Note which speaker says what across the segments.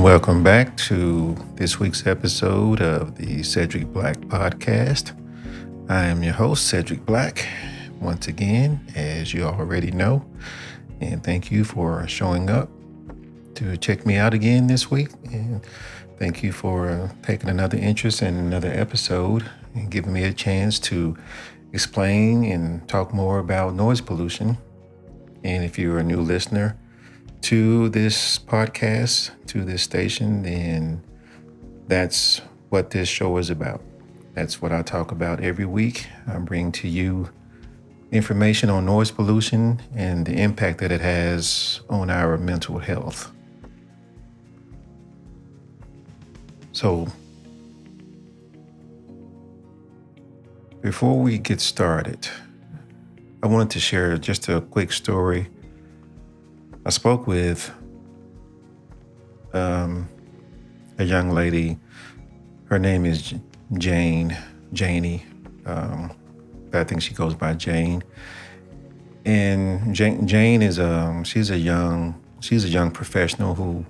Speaker 1: welcome back to this week's episode of the Cedric Black Podcast. I am your host, Cedric Black, once again, as you already know, and thank you for showing up to check me out again this week, and thank you for taking another interest in another episode and giving me a chance to explain and talk more about noise pollution. And if you're a new listener to this podcast, to this station, then that's what this show is about. That's what I talk about every week. I bring to you information on noise pollution and the impact that it has on our mental health. So, before we get started, I wanted to share just a quick story. I spoke with a young lady. Her name is Janie. I think she goes by Jane. And Jane is she's a young professional who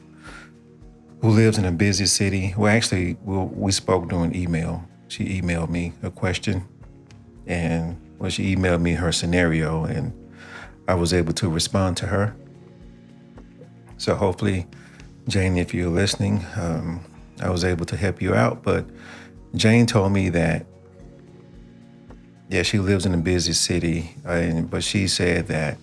Speaker 1: lives in a busy city. Well, actually, we spoke during email. She emailed me a question, and she emailed me her scenario, and I was able to respond to her. So hopefully, Jane, if you're listening, I was able to help you out. But Jane told me that, she lives in a busy city, but she said that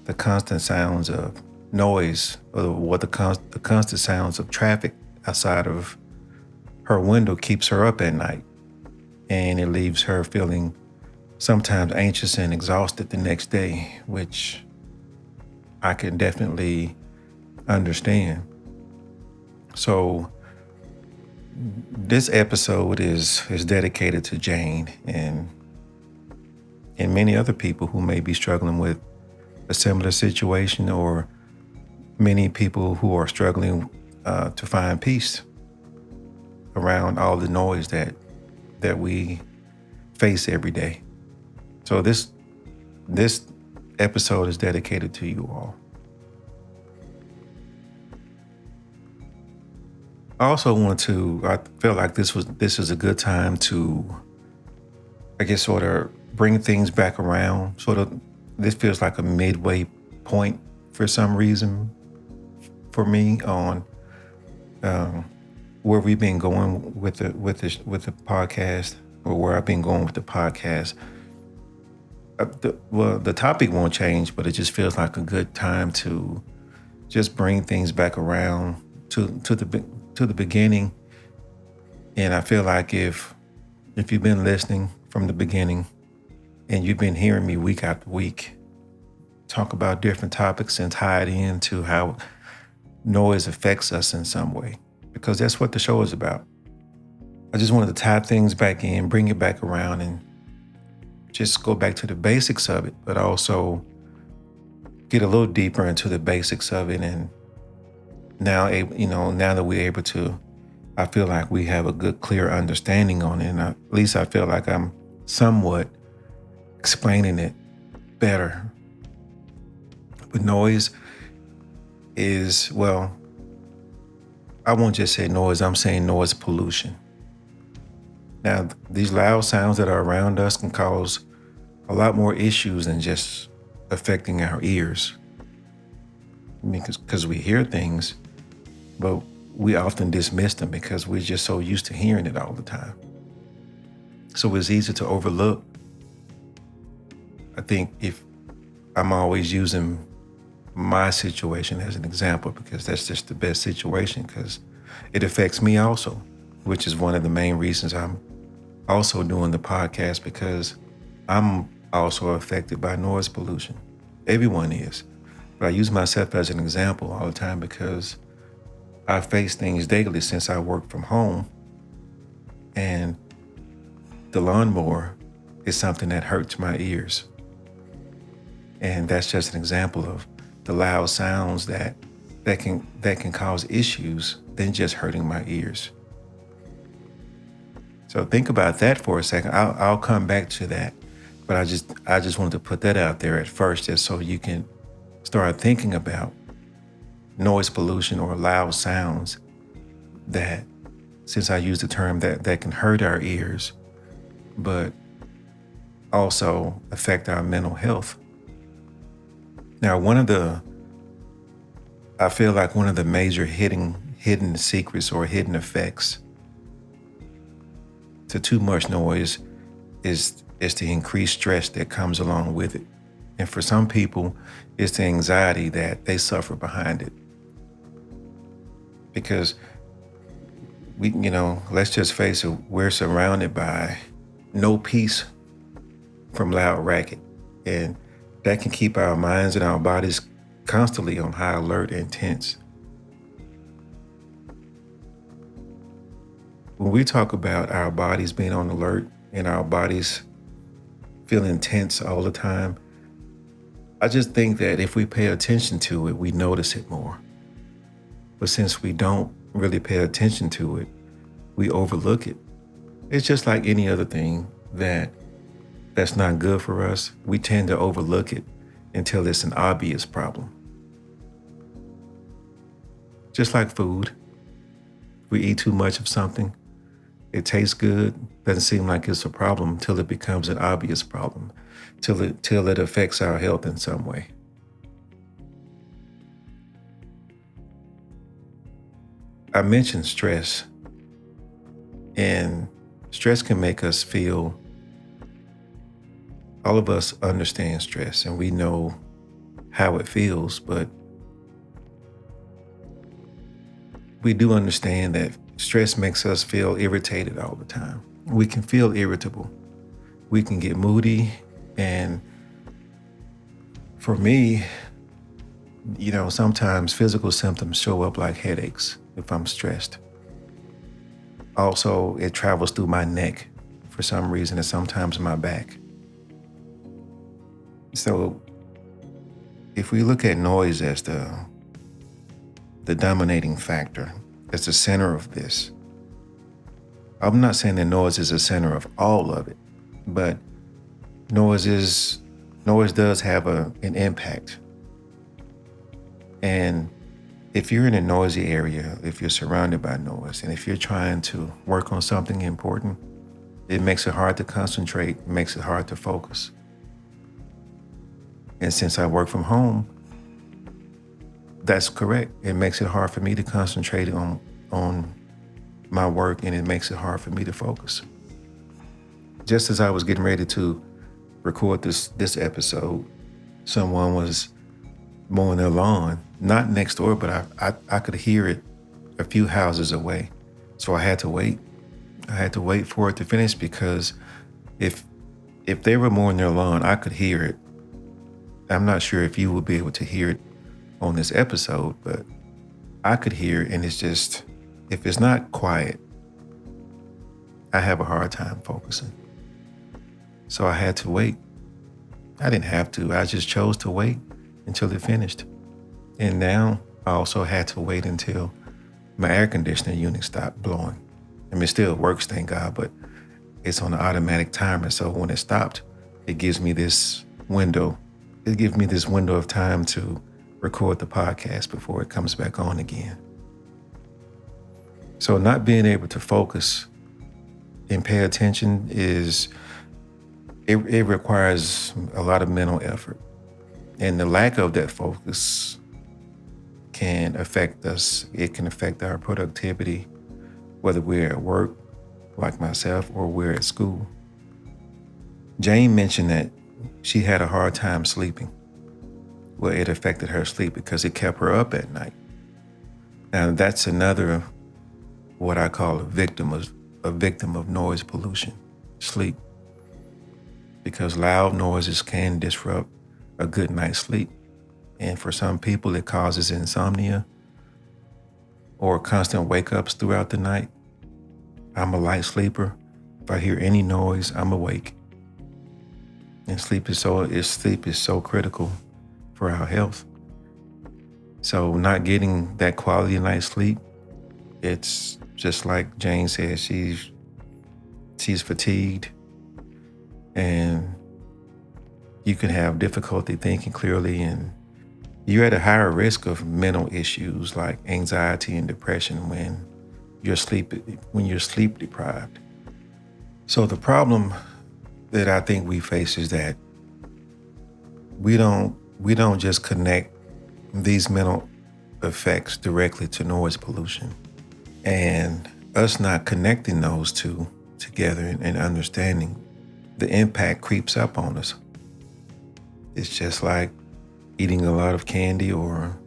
Speaker 1: the constant sounds of noise, or the constant sounds of traffic outside of her window keeps her up at night. And it leaves her feeling sometimes anxious and exhausted the next day, which I can definitely understand. So this episode is dedicated to Jane and many other people who may be struggling with a similar situation, or many people who are struggling to find peace around all the noise that we face every day. So this episode is dedicated to you all. I feel like this is a good time to, sort of bring things back around. This feels like a midway point for some reason for me on where we've been going with the podcast, or where I've been going with the podcast. The topic won't change, but it just feels like a good time to just bring things back around to the beginning. And I feel like if you've been listening from the beginning and you've been hearing me week after week talk about different topics and tie it into how noise affects us in some way, because that's what the show is about. I just wanted to tie things back in, bring it back around, and just go back to the basics of it, but also get a little deeper into the basics of it. And now that we're able to, I feel like we have a good, clear understanding on it. And at least I feel like I'm somewhat explaining it better. But noise is, I won't just say noise, I'm saying noise pollution. Now, these loud sounds that are around us can cause a lot more issues than just affecting our ears. Because we hear things, but we often dismiss them because we're just so used to hearing it all the time. So it's easy to overlook. I think if I'm always using my situation as an example, because that's just the best situation, because it affects me also, which is one of the main reasons I'm also doing the podcast, because I'm also affected by noise pollution. Everyone is. But I use myself as an example all the time because I face things daily since I work from home. And the lawnmower is something that hurts my ears. And that's just an example of the loud sounds that can cause issues than just hurting my ears. So think about that for a second. I'll come back to that. But I just wanted to put that out there at first, just so you can start thinking about noise pollution or loud sounds that, since I use the term, that can hurt our ears, but also affect our mental health. Now, I feel like one of the major hidden secrets or hidden effects to too much noise is the increased stress that comes along with it. And for some people, it's the anxiety that they suffer behind it. Because let's just face it, we're surrounded by no peace from loud racket. And that can keep our minds and our bodies constantly on high alert and tense. When we talk about our bodies being on alert and our bodies feeling tense all the time, I just think that if we pay attention to it, we notice it more. But since we don't really pay attention to it, we overlook it. It's just like any other thing that's not good for us. We tend to overlook it until it's an obvious problem. Just like food. We eat too much of something. It tastes good, doesn't seem like it's a problem till it becomes an obvious problem, till it affects our health in some way. I mentioned stress, and stress can make us feel, all of us understand stress and we know how it feels, but we do understand that stress makes us feel irritated all the time. We can feel irritable. We can get moody. And for me, sometimes physical symptoms show up like headaches if I'm stressed. Also, it travels through my neck for some reason, and sometimes my back. So if we look at noise as the dominating factor, as the center of this, I'm not saying that noise is the center of all of it, but noise does have an impact. And if you're in a noisy area, if you're surrounded by noise, and if you're trying to work on something important, it makes it hard to concentrate, it makes it hard to focus. And since I work from home, that's correct. It makes it hard for me to concentrate on my work, and it makes it hard for me to focus. Just as I was getting ready to record this episode, someone was mowing their lawn, not next door, but I could hear it a few houses away. So I had to wait. I had to wait for it to finish, because if they were mowing their lawn, I could hear it. I'm not sure if you will be able to hear it on this episode, but I could hear it, and it's just, if it's not quiet, I have a hard time focusing. So I had to wait. I didn't have to. I just chose to wait until it finished. And now I also had to wait until my air conditioning unit stopped blowing. I mean, it still works, thank God, but it's on an automatic timer. So when it stopped, it gives me this window. It gives me this window of time to record the podcast before it comes back on again. So not being able to focus and pay attention it requires a lot of mental effort. And the lack of that focus can affect us. It can affect our productivity, whether we're at work, like myself, or we're at school. Jane mentioned that she had a hard time sleeping. Well, it affected her sleep because it kept her up at night. Now, that's another, what I call a victim of noise pollution, sleep. Because loud noises can disrupt a good night's sleep. And for some people, it causes insomnia or constant wake-ups throughout the night. I'm a light sleeper. If I hear any noise, I'm awake. And sleep is so critical for our health. So not getting that quality night's sleep, it's just like Jane said, she's fatigued, and you can have difficulty thinking clearly, and you're at a higher risk of mental issues like anxiety and depression when when you're sleep deprived. So the problem that I think we face is that we don't just connect these mental effects directly to noise pollution. And us not connecting those two together and understanding the impact creeps up on us. It's just like eating a lot of candy or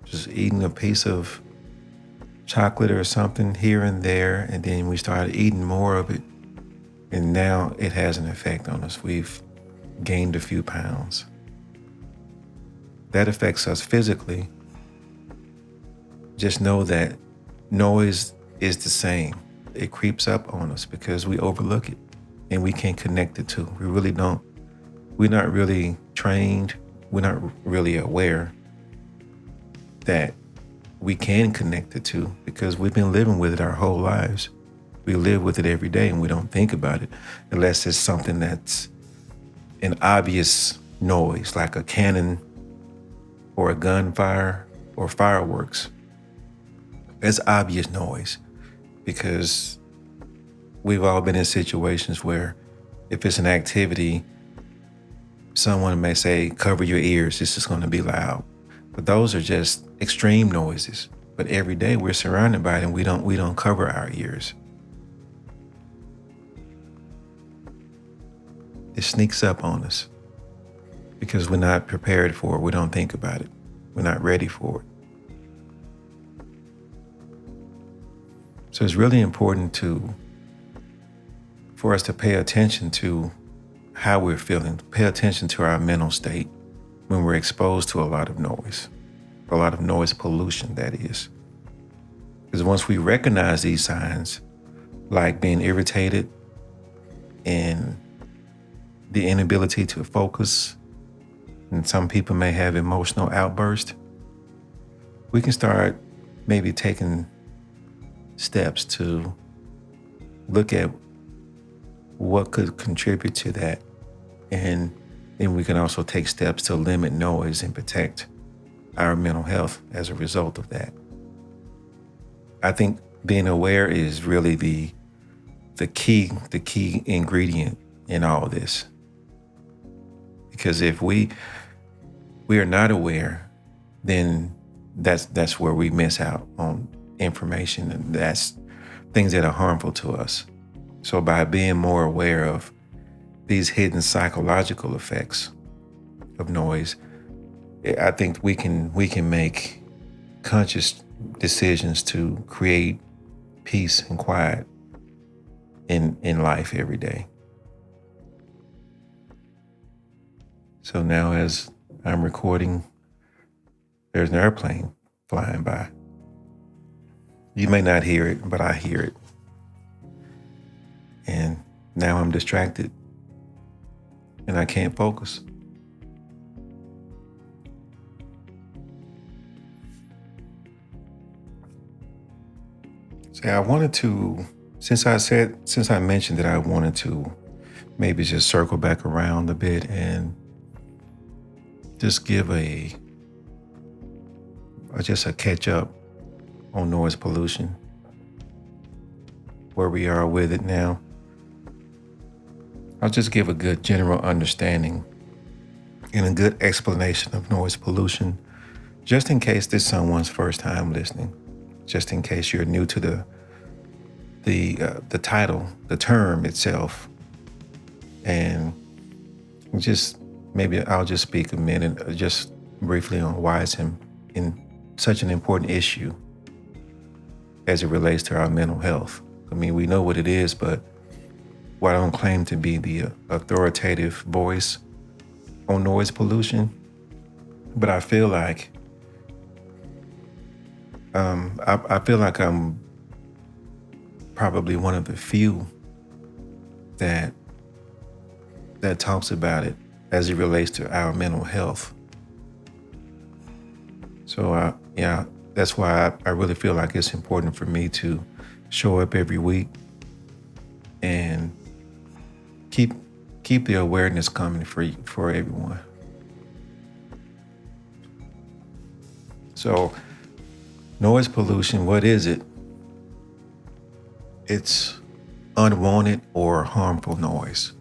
Speaker 1: just eating a piece of chocolate or something here and there, and then we started eating more of it, and now it has an effect on us. We've gained a few pounds. That affects us physically. Just know that noise is the same. It creeps up on us because we overlook it and we can't connect it to. We really don't. We're not really trained. We're not really aware that we can connect it to because we've been living with it our whole lives. We live with it every day and we don't think about it unless it's something that's an obvious noise, like a cannon or a gunfire or fireworks. It's obvious noise because we've all been in situations where if it's an activity, someone may say, cover your ears, this is going to be loud. But those are just extreme noises. But every day we're surrounded by it and we don't cover our ears. It sneaks up on us because we're not prepared for it. We don't think about it. We're not ready for it. So it's really important for us to pay attention to how we're feeling, pay attention to our mental state when we're exposed to a lot of noise pollution, that is. Because once we recognize these signs, like being irritated and the inability to focus, and some people may have emotional outbursts, we can start maybe taking steps to look at what could contribute to that. And then we can also take steps to limit noise and protect our mental health as a result of that. I think being aware is really the key ingredient in all of this. Because if we are not aware, then that's where we miss out on information, and that's things that are harmful to us. So by being more aware of these hidden psychological effects of noise, I think we can make conscious decisions to create peace and quiet in life every day. So now as I'm recording, there's an airplane flying by. You may not hear it, but I hear it. And now I'm distracted and I can't focus. See, I wanted to, since I mentioned that I wanted to maybe just circle back around a bit and just give just a catch up on noise pollution, where we are with it now. I'll just give a good general understanding and a good explanation of noise pollution, just in case this is someone's first time listening, just in case you're new to the title, the term itself, and just maybe I'll just speak a minute, just briefly on why it's in such an important issue as it relates to our mental health. I mean, we know what it is, but while I don't claim to be the authoritative voice on noise pollution, but I feel like I feel like I'm probably one of the few that talks about it as it relates to our mental health. So that's why I really feel like it's important for me to show up every week and keep the awareness coming for everyone. So noise pollution, what is it? It's unwanted or harmful noise.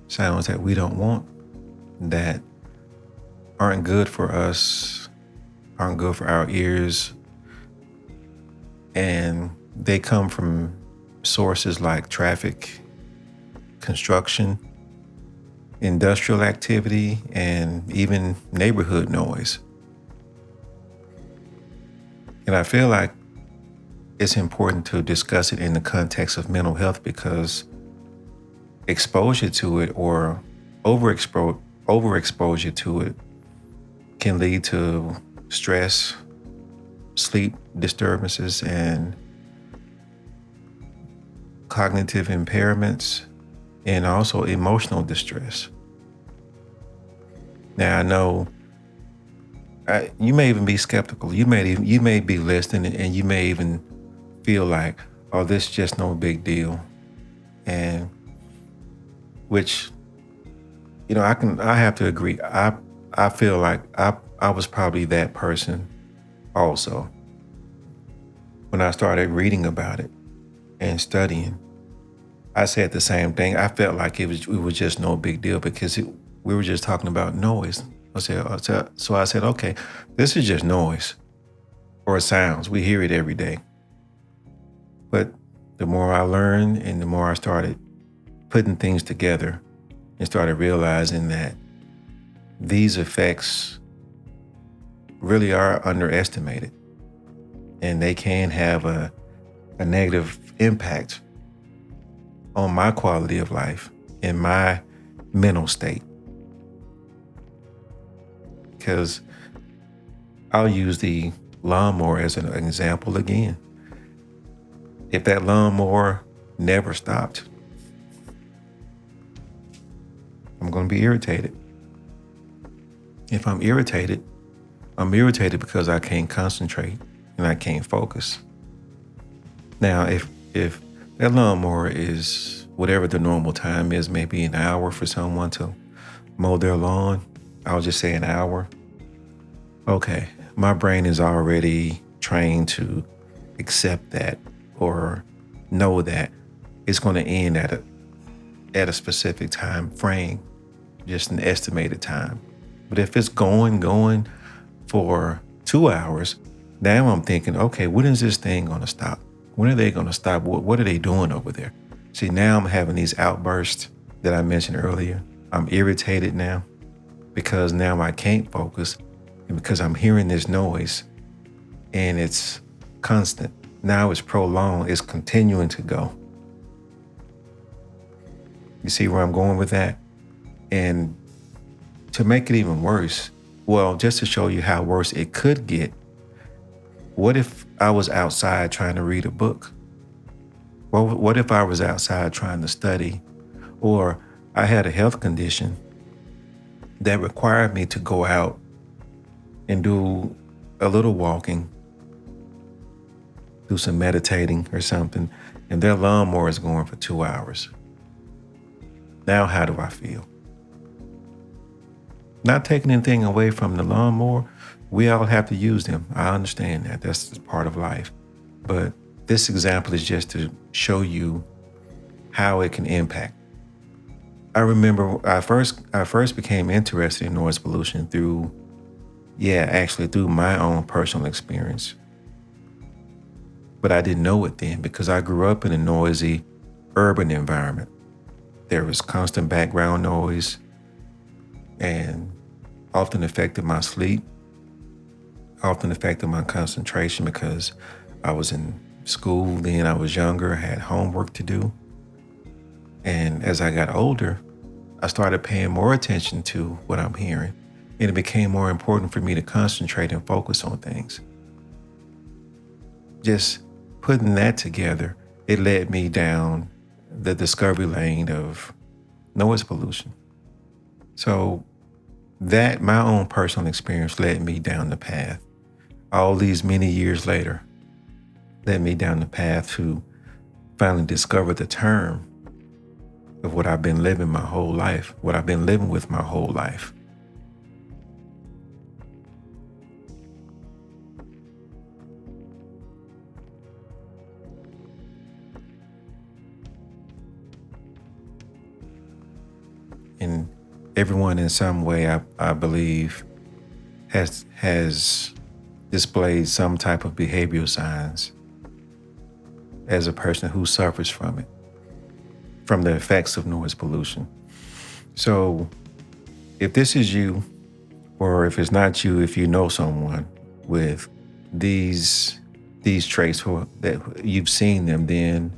Speaker 1: Sounds that we don't want, that aren't good for us, aren't good for our ears. And they come from sources like traffic, construction, industrial activity, and even neighborhood noise. And I feel like it's important to discuss it in the context of mental health, because exposure to it or overexposure to it can lead to stress, sleep disturbances, and cognitive impairments, and also emotional distress. Now, I know you may even be skeptical. You may be listening, and you may even feel like, oh, this is just no big deal. And which, I have to agree. I feel like I was probably that person also. When I started reading about it and studying, I said the same thing. I felt like it was just no big deal, because we were just talking about noise. So I said, okay, this is just noise or sounds. We hear it every day. But the more I learned and the more I started putting things together and started realizing that these effects really are underestimated, and they can have a negative impact on my quality of life and my mental state. Because I'll use the lawnmower as an example again. If that lawnmower never stopped, I'm going to be irritated. If I'm irritated because I can't concentrate and I can't focus. Now, if that lawnmower is whatever the normal time is, maybe an hour for someone to mow their lawn, I'll just say an hour. Okay, my brain is already trained to accept that or know that it's going to end at a specific time frame, just an estimated time. But if it's going for 2 hours, now I'm thinking, okay, when is this thing going to stop? When are they going to stop? What are they doing over there? See, now I'm having these outbursts that I mentioned earlier. I'm irritated now because now I can't focus, and because I'm hearing this noise and it's constant. Now it's prolonged. It's continuing to go. You see where I'm going with that? And to make it even worse, well, just to show you how worse it could get, what if I was outside trying to read a book? Well, what if I was outside trying to study? Or I had a health condition that required me to go out and do a little walking, do some meditating or something, and their lawnmower is going for 2 hours. Now, how do I feel? Not taking anything away from the lawnmower. We all have to use them. I understand that. That's just part of life. But this example is just to show you how it can impact. I remember I first became interested in noise pollution through my own personal experience. But I didn't know it then because I grew up in a noisy urban environment. There was constant background noise and often affected my sleep, often affected my concentration because I was in school then, I was younger, I had homework to do. And as I got older, I started paying more attention to what I'm hearing, and it became more important for me to concentrate and focus on things. Just putting that together, it led me down the discovery lane of noise pollution. So that, my own personal experience, led me down the path. All these many years later, led me down the path to finally discover the term of what I've been living my whole life, what I've been living with my whole life. everyone in some way, I believe, has displayed some type of behavioral signs as a person who suffers from it, from the effects of noise pollution. So if this is you, or if it's not you, if you know someone with these traits or that you've seen them, then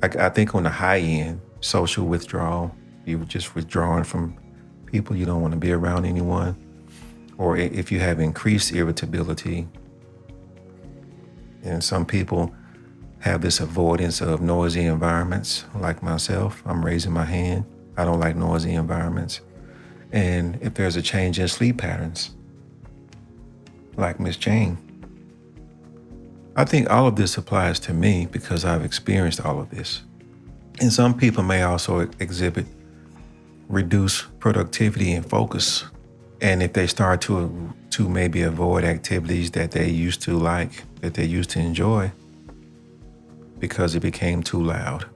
Speaker 1: I think on the high end, social withdrawal, you're just withdrawing from people, you don't want to be around anyone. Or if you have increased irritability, and some people have this avoidance of noisy environments, like myself, I'm raising my hand. I don't like noisy environments. And if there's a change in sleep patterns, like Miss Jane, I think all of this applies to me because I've experienced all of this. And some people may also exhibit reduced productivity and focus. And if they start to maybe avoid activities that they used to like, that they used to enjoy, because it became too loud.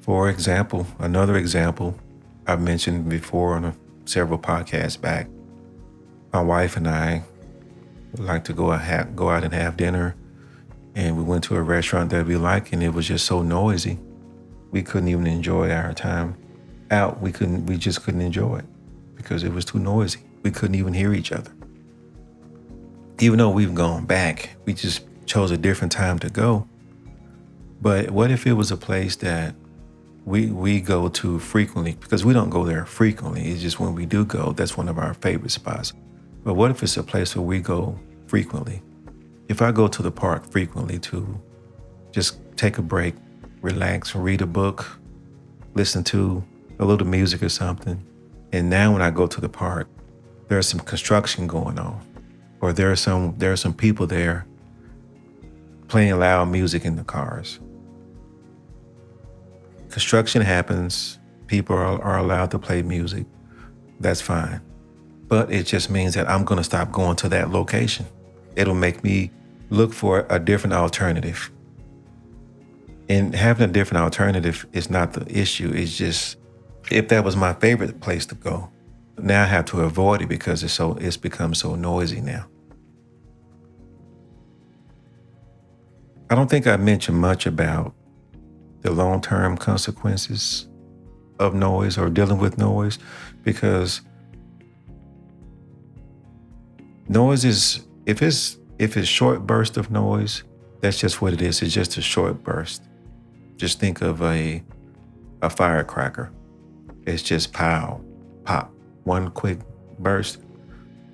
Speaker 1: For example, another example I've mentioned before on several podcasts back, my wife and I like to go out and have dinner, and we went to a restaurant that we like, and it was just so noisy. We couldn't even enjoy our time out. We just couldn't enjoy it because it was too noisy. We couldn't even hear each other. Even though we've gone back, we just chose a different time to go. But what if it was a place that we go to frequently? Because we don't go there frequently. It's just when we do go, that's one of our favorite spots. But what if it's a place where we go frequently? If I go to the park frequently to just take a break, relax, read a book, listen to a little music or something, and now when I go to the park, there's some construction going on, or there are some people there playing loud music in the cars. Construction happens, people are allowed to play music, that's fine. But it just means that I'm gonna stop going to that location. It'll make me look for a different alternative. And having a different alternative is not the issue. It's just, if that was my favorite place to go, now I have to avoid it because it's become so noisy now. I don't think I mentioned much about the long-term consequences of noise or dealing with noise, because noise is, if it's short burst of noise, that's just what it is. It's just a short burst. Just think of a firecracker. It's just pow, pop, one quick burst.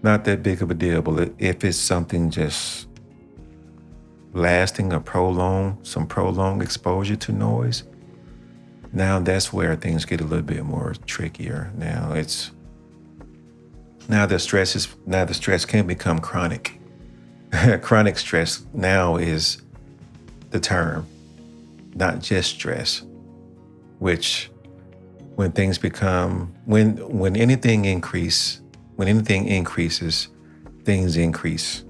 Speaker 1: Not that big of a deal, but if it's something just lasting or some prolonged exposure to noise, now that's where things get a little bit more trickier. Now the stress can become chronic. Chronic stress now is the term, not just stress, which when anything increases, things increase.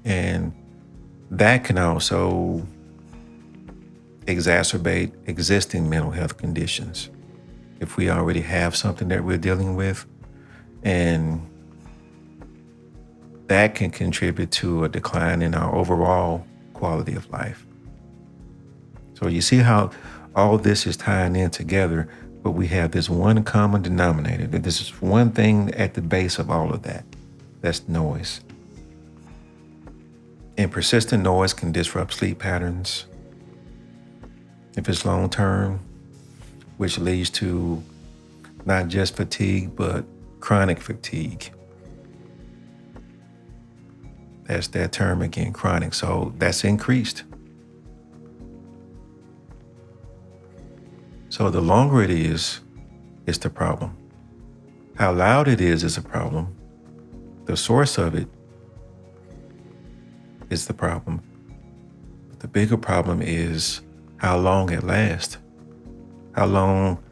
Speaker 1: And that can also exacerbate existing mental health conditions. If we already have something that we're dealing with, and that can contribute to a decline in our overall quality of life. So you see how all this is tying in together, but we have this one common denominator. This is one thing at the base of all of that. That's noise. And persistent noise can disrupt sleep patterns if it's long term, which leads to not just fatigue, but chronic fatigue. That's that term again, chronic. So that's increased. So the longer it is, it's the problem. How loud it is a problem. The source of it is the problem. But the bigger problem is how long it lasts. How long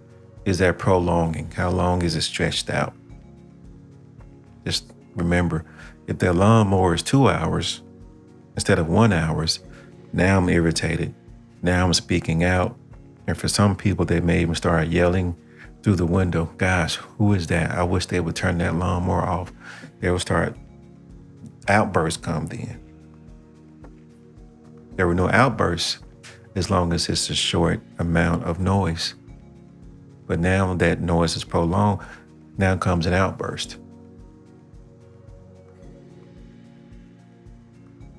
Speaker 1: is that prolonging? How long is it stretched out? Just remember, if the lawnmower is 2 hours instead of 1 hour, now I'm irritated. Now I'm speaking out. And for some people, they may even start yelling through the window, gosh, who is that? I wish they would turn that lawnmower off. They will start, outbursts come then. There were no outbursts as long as it's a short amount of noise. But now that noise is prolonged, now comes an outburst.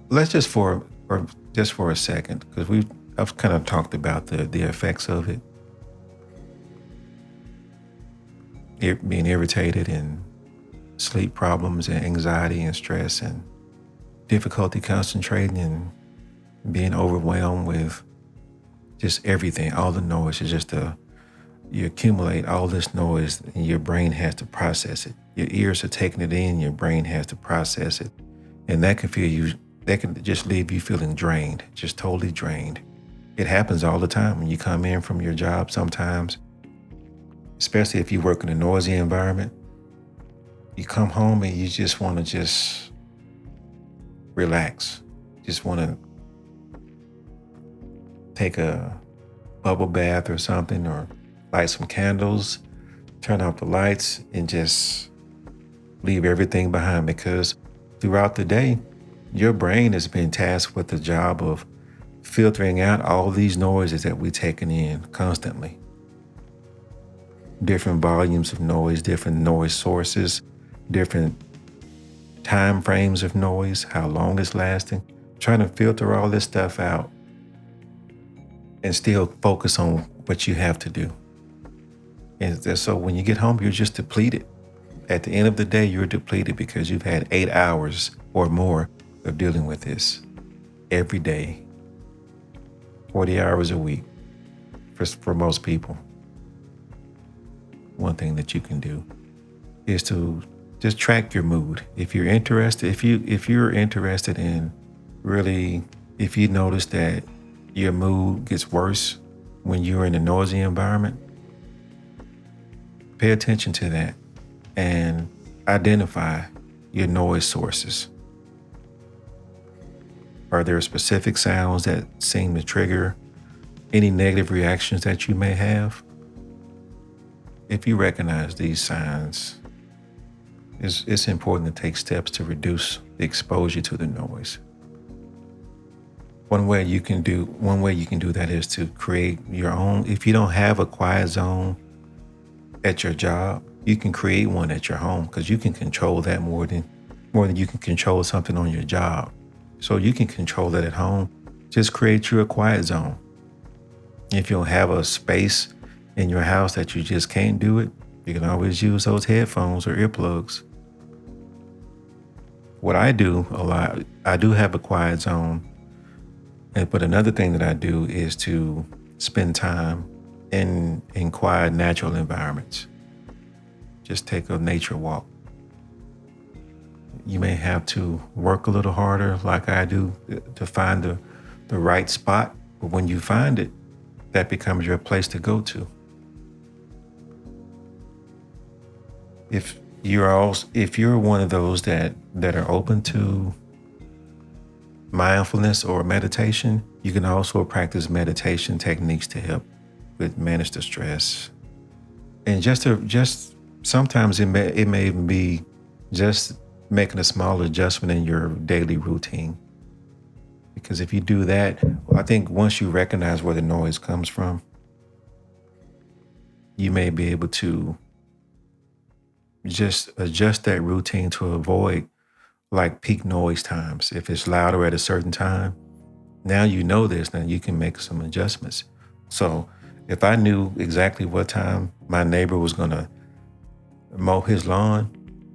Speaker 1: Let's just for a second, because I've kind of talked about the effects of it. Being irritated and sleep problems and anxiety and stress and difficulty concentrating and being overwhelmed with just everything, all the noise. Is just you accumulate all this noise and your brain has to process it. Your ears are taking it in, your brain has to process it. And that can just leave you feeling drained, just totally drained. It happens all the time when you come in from your job sometimes, especially if you work in a noisy environment. You come home and you just want to just relax. Just want to take a bubble bath or something, or light some candles, turn off the lights, and just leave everything behind, because throughout the day, your brain has been tasked with the job of filtering out all these noises that we're taking in constantly. Different volumes of noise, different noise sources, different time frames of noise, how long it's lasting, trying to filter all this stuff out and still focus on what you have to do. And so when you get home, you're just depleted. At the end of the day, you're depleted because you've had 8 hours or more of dealing with this every day, 40 hours a week for most people. One thing that you can do is to just track your mood. If you're interested, if you're interested in really, if you notice that your mood gets worse when you're in a noisy environment, pay attention to that and identify your noise sources. Are there specific sounds that seem to trigger any negative reactions that you may have? If you recognize these signs, it's important to take steps to reduce the exposure to the noise. One way you can do that is to create your own. If you don't have a quiet zone at your job, you can create one at your home, because you can control that more than you can control something on your job. So you can control that at home. Just create you a quiet zone. If you don't have a space in your house that you just can't do it, you can always use those headphones or earplugs. What I do a lot, I do have a quiet zone. But another thing that I do is to spend time in quiet, natural environments. Just take a nature walk. You may have to work a little harder, like I do, to find the right spot. But when you find it, that becomes your place to go to. If you're one of those that are open to mindfulness or meditation, you can also practice meditation techniques to help with manage the stress. And just sometimes it may even be just making a small adjustment in your daily routine. Because if you do that, I think once you recognize where the noise comes from, you may be able to just adjust that routine to avoid like peak noise times. If it's louder at a certain time, now you know this, now you can make some adjustments. So if I knew exactly what time my neighbor was gonna mow his lawn,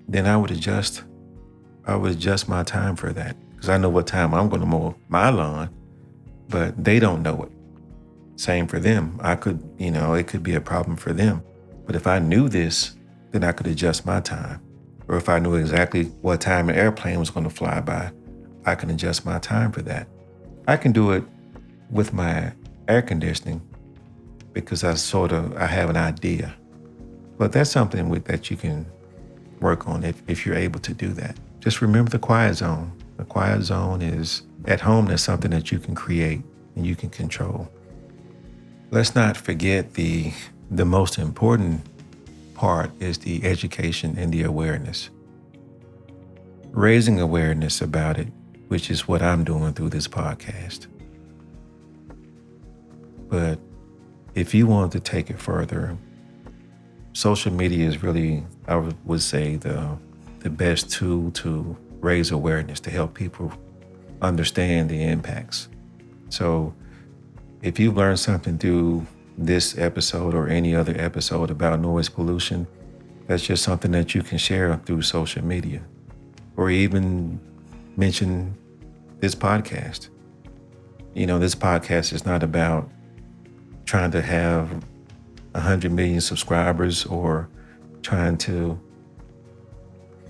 Speaker 1: then I would adjust my time for that, because I know what time I'm gonna mow my lawn, but they don't know it. Same for them. It could be a problem for them. But if I knew this, then I could adjust my time. Or if I knew exactly what time an airplane was going to fly by, I can adjust my time for that. I can do it with my air conditioning because I have an idea. But that's something that you can work on if you're able to do that. Just remember the quiet zone. The quiet zone is at home. That's something that you can create and you can control. let's not forget the most important part is the education and the awareness. Raising awareness about it, which is what I'm doing through this podcast. But if you want to take it further, social media is really, I would say, the best tool to raise awareness, to help people understand the impacts. So if you've learned something through this episode or any other episode about noise pollution, that's just something that you can share through social media, or even mention this podcast. This podcast is not about trying to have 100 million subscribers or trying to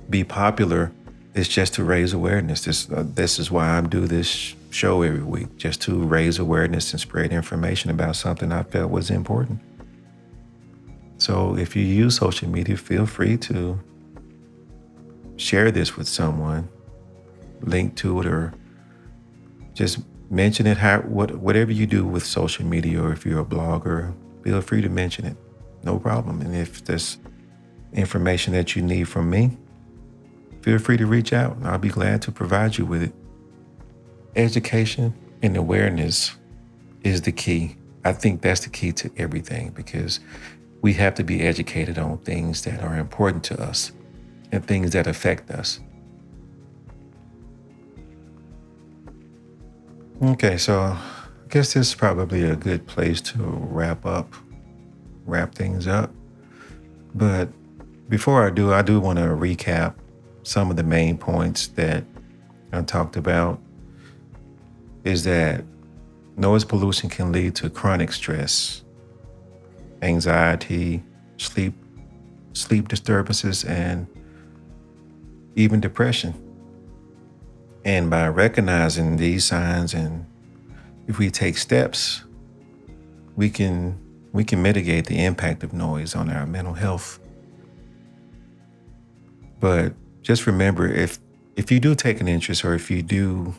Speaker 1: be popular. It's just to raise awareness. This is why I do this show every week, just to raise awareness and spread information about something I felt was important. So if you use social media, feel free to share this with someone, link to it, or just mention it. Whatever you do with social media, or if you're a blogger, feel free to mention it. No problem. And if there's information that you need from me, feel free to reach out. I'll be glad to provide you with it. Education and awareness is the key. I think that's the key to everything, because we have to be educated on things that are important to us and things that affect us. Okay, so I guess this is probably a good place to wrap things up. But before I do want to recap some of the main points that I talked about. Is that noise pollution can lead to chronic stress, anxiety, sleep disturbances, and even depression. And by recognizing these signs, and if we take steps, we can mitigate the impact of noise on our mental health. But just remember, if you do take an interest, or if you do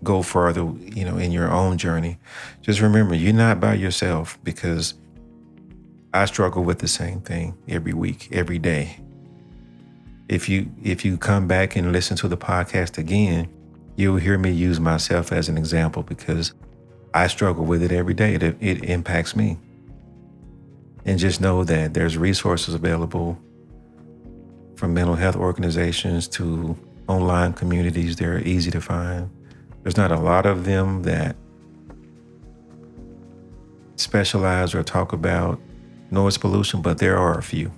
Speaker 1: go further, in your own journey, just remember you're not by yourself, because I struggle with the same thing every week, every day. If you come back and listen to the podcast again, you'll hear me use myself as an example, because I struggle with it every day. It impacts me. And just know that there's resources available from mental health organizations to online communities. They're easy to find. There's not a lot of them that specialize or talk about noise pollution, but there are a few,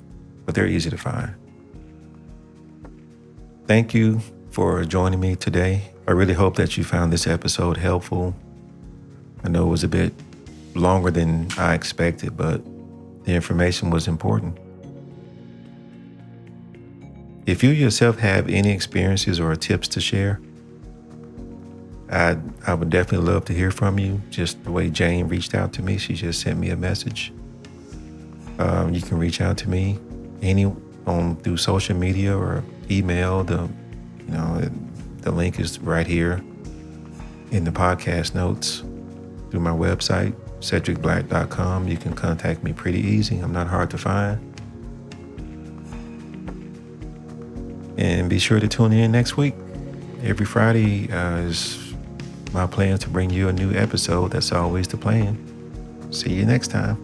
Speaker 1: but they're easy to find. Thank you for joining me today. I really hope that you found this episode helpful. I know it was a bit longer than I expected, but the information was important. If you yourself have any experiences or tips to share, I would definitely love to hear from you. Just the way Jane reached out to me, she just sent me a message. You can reach out to me through social media or email. The link is right here in the podcast notes. Through my website, cedricblack.com. You can contact me pretty easy. I'm not hard to find. And be sure to tune in next week. Every Friday is my plan to bring you a new episode. That's always the plan. See you next time.